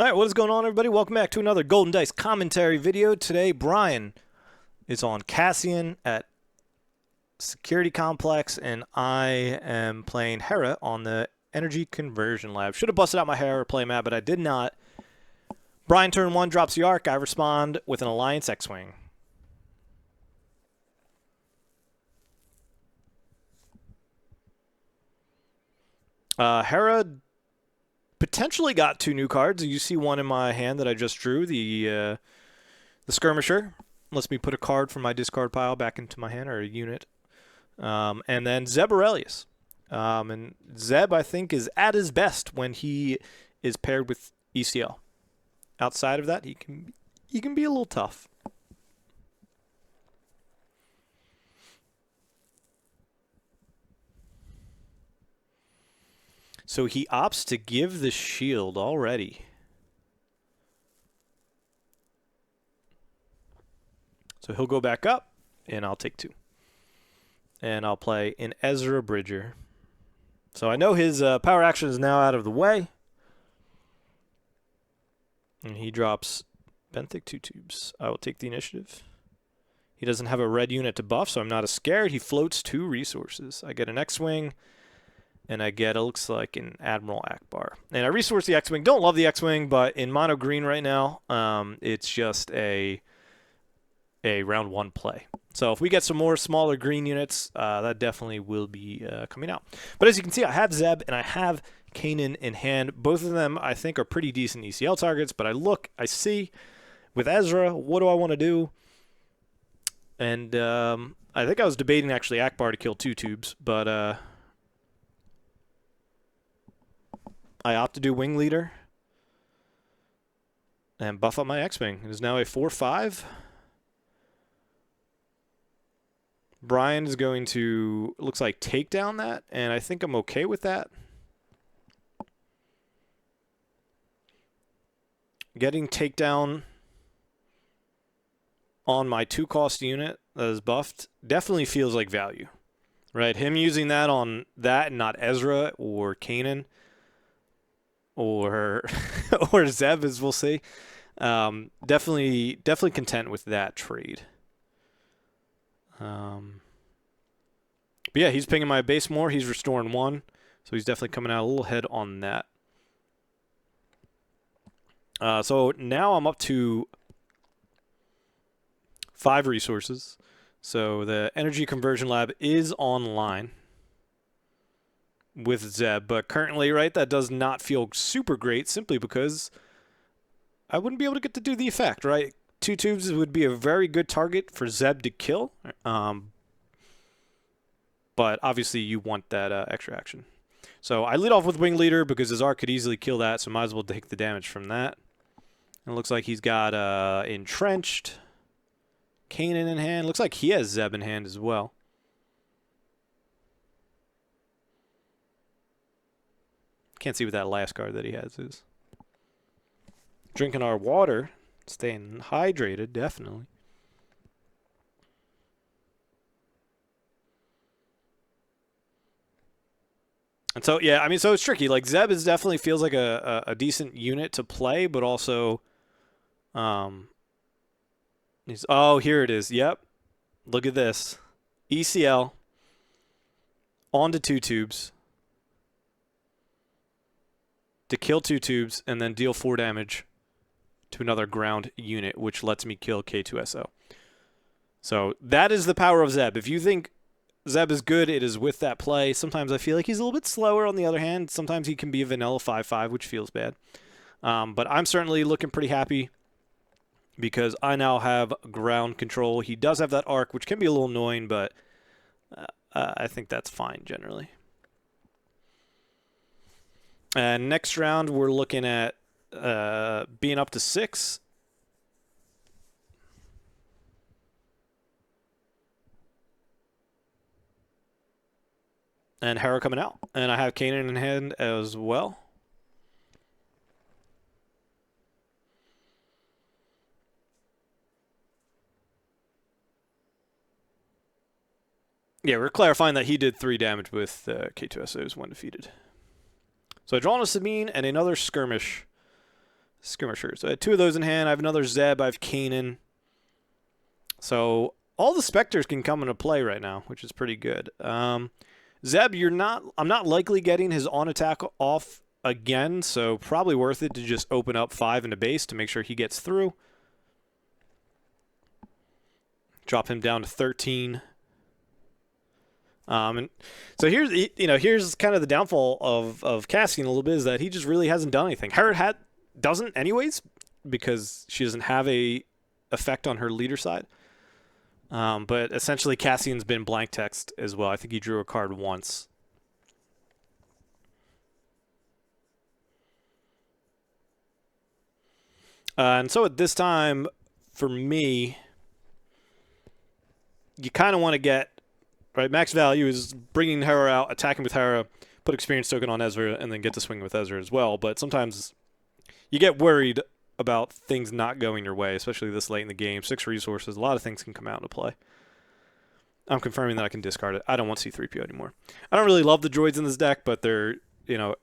All right, what is going on, everybody? Welcome back to another Golden Dice commentary video. Today, Brian is on Cassian at Security Complex, and I am playing Hera on the Energy Conversion Lab. Should have busted out my Hera play map, but I did not. Brian, turn 1, drops the Arc. I respond with an Alliance X-Wing. Hera potentially got 2 new cards. You see one in my hand that I just drew, the Skirmisher. Lets me put a card from my discard pile back into my hand, or a unit. And then Zeb Aurelius. And Zeb, I think, is at his best when he is paired with ECL. Outside of that, he can be a little tough. So he opts to give the shield already. So he'll go back up, and I'll take 2. And I'll play an Ezra Bridger. So I know his power action is now out of the way. And he drops Benthic 2 tubes. I will take the initiative. He doesn't have a red unit to buff, so I'm not as scared. He floats 2 resources. I get an X-Wing. And I get, it looks like, an Admiral Akbar. And I resource the X-Wing. Don't love the X-Wing, but in mono green right now, it's just a round 1 play. So if we get some more smaller green units, that definitely will be coming out. But as you can see, I have Zeb and I have Kanan in hand. Both of them, I think, are pretty decent ECL targets. But I see, with Ezra, what do I want to do? And I think I was debating, actually, Akbar to kill 2 tubes, but I opt to do Wing Leader and buff up my X-Wing. It is now a 4/5. Brian is going to, looks like, take down that, and I think I'm okay with that. Getting takedown on my 2-cost unit that is buffed definitely feels like value, right? Him using that on that and not Ezra or Kanan or Zeb, as we'll see. Definitely content with that trade. But yeah, he's pinging my base more. He's restoring 1, so he's definitely coming out a little ahead on that. So now I'm up to 5 resources. So the Energy Conversion Lab is online with Zeb, but currently, right, that does not feel super great simply because I wouldn't be able to get to do the effect, right? 2 tubes would be a very good target for Zeb to kill, but obviously you want that extra action. So I lead off with Wing Leader because his Arc could easily kill that, so might as well take the damage from that. It looks like he's got Entrenched, Kanan in hand. Looks like he has Zeb in hand as well. Can't see what that last card that he has is. Drinking our water. Staying hydrated, definitely. And so, yeah, I mean, so it's tricky. Like, Zeb is definitely feels like a decent unit to play, but also, oh, here it is. Yep. Look at this. ECL onto 2 tubes to kill 2 tubes and then deal 4 damage to another ground unit, which lets me kill K2SO. So that is the power of Zeb. If you think Zeb is good, it is with that play. Sometimes I feel like he's a little bit slower on the other hand. Sometimes he can be a vanilla 5/5, which feels bad. But I'm certainly looking pretty happy because I now have ground control. He does have that Arc, which can be a little annoying, but I think that's fine generally. And next round, we're looking at being up to 6. And Hera coming out. And I have Kanan in hand as well. Yeah, we're clarifying that he did 3 damage with K2SOs when defeated. So I draw on a Sabine and another Skirmish skirmishers. So I had 2 of those in hand. I have another Zeb. I have Kanan. So all the Spectres can come into play right now, which is pretty good. Zeb, I'm not likely getting his on attack off again, so probably worth it to just open up 5 into base to make sure he gets through. Drop him down to 13. And so here's kind of the downfall of Cassian a little bit, is that he just really hasn't done anything. Hera doesn't anyways, because she doesn't have a effect on her leader side. But essentially Cassian's been blank text as well. I think he drew a card once. And so at this time, for me, you kind of want to get, right, max value is bringing Hera out, attacking with Hera, put experience token on Ezra, and then get to swing with Ezra as well. But sometimes you get worried about things not going your way, especially this late in the game. 6 resources, a lot of things can come out into play. I'm confirming that I can discard it. I don't want C-3PO anymore. I don't really love the droids in this deck, but they're,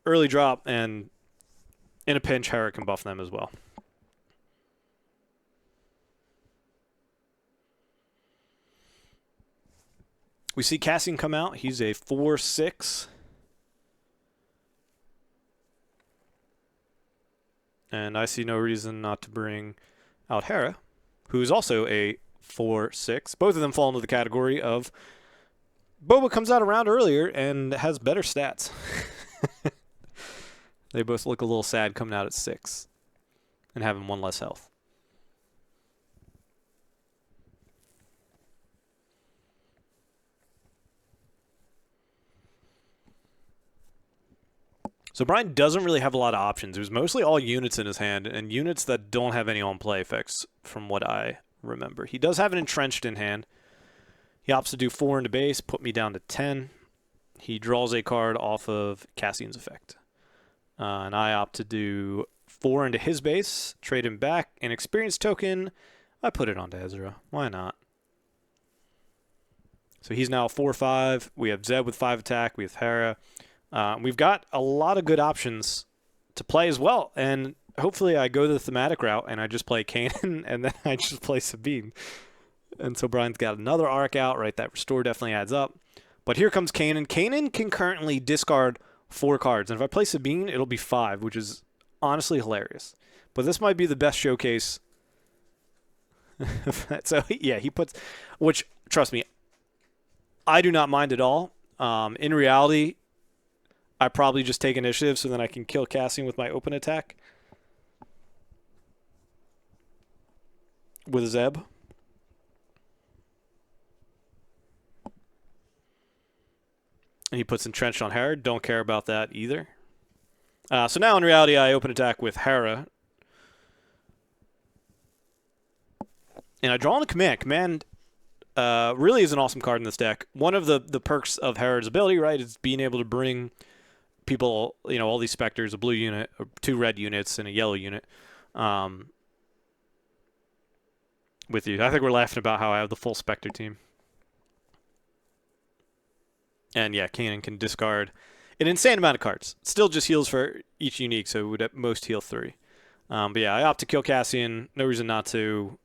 early drop, and in a pinch, Hera can buff them as well. We see Cassian come out. He's a 4/6. And I see no reason not to bring out Hera, who is also a 4/6. Both of them fall into the category of Boba comes out around earlier and has better stats. They both look a little sad coming out at 6 and having 1 less health. So Brian doesn't really have a lot of options. It was mostly all units in his hand, and units that don't have any on-play effects from what I remember. He does have an Entrenched in hand. He opts to do 4 into base, put me down to 10. He draws a card off of Cassian's effect. And I opt to do 4 into his base, trade him back. An experience token, I put it onto Ezra. Why not? So he's now 4/5. We have Zeb with 5 attack. We have Hera. We've got a lot of good options to play as well, and hopefully I go the thematic route and I just play Kanan and then I just play Sabine. And so Brian's got another arc out, right? That restore definitely adds up. But here comes Kanan. Kanan can currently discard 4 cards, and if I play Sabine, it'll be 5, which is honestly hilarious. But this might be the best showcase. So yeah, he puts, which trust me, I do not mind at all. In reality, I probably just take initiative so then I can kill Cassian with my open attack. With Zeb. And he puts Entrenched on Hera. Don't care about that either. So now in reality, I open attack with Hera. And I draw on a command. Command really is an awesome card in this deck. One of the perks of Hera's ability, right, is being able to bring people, all these Spectres, a blue unit, 2 red units, and a yellow unit with you. I think we're laughing about how I have the full Spectre team. And yeah, Kanan can discard an insane amount of cards. Still just heals for each unique, so it would at most heal 3. But yeah, I opt to kill Cassian. No reason not to.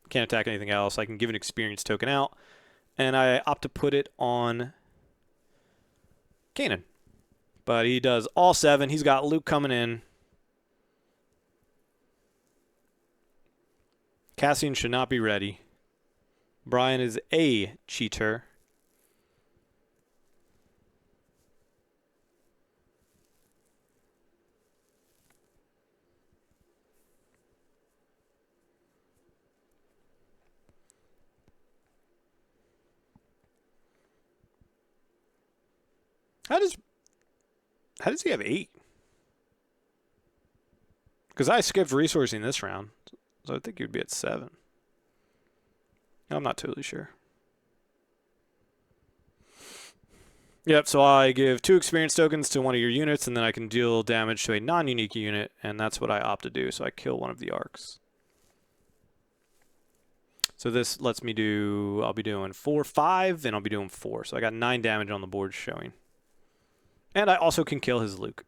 Can't attack anything else. I can give an experience token out. And I opt to put it on Kanan. But he does all 7. He's got Luke coming in. Cassian should not be ready. Brian is a cheater. How does he have 8? Because I skipped resourcing this round, so I think he would be at 7. I'm not totally sure. Yep, so I give 2 experience tokens to one of your units, and then I can deal damage to a non-unique unit, and that's what I opt to do. So I kill one of the arcs. So this lets me do, I'll be doing 4, 5, and I'll be doing 4. So I got 9 damage on the board showing. And I also can kill his Luke.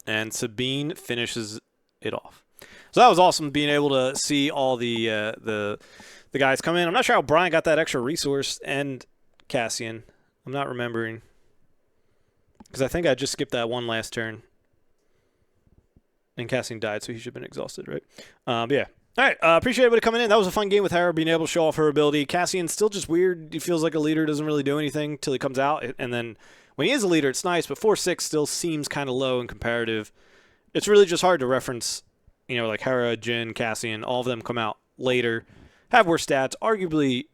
and Sabine finishes it off. So that was awesome, being able to see all the guys come in. I'm not sure how Brian got that extra resource, and Cassian. I'm not remembering, because I think I just skipped that one last turn. And Cassian died, so he should have been exhausted, right? But yeah. All right, appreciate everybody coming in. That was a fun game with Hera, being able to show off her ability. Cassian's still just weird. He feels like a leader, doesn't really do anything till he comes out. And then when he is a leader, it's nice, but 4-6 still seems kind of low in comparative. It's really just hard to reference, you know, like Hera, Jhin, Cassian, all of them come out later, have worse stats, arguably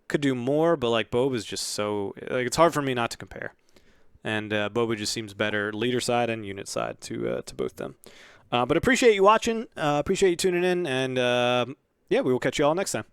could do more, but like Boba is just so, like, it's hard for me not to compare. And Boba just seems better leader side and unit side to both them. But appreciate you watching. Appreciate you tuning in. And, yeah, we will catch you all next time.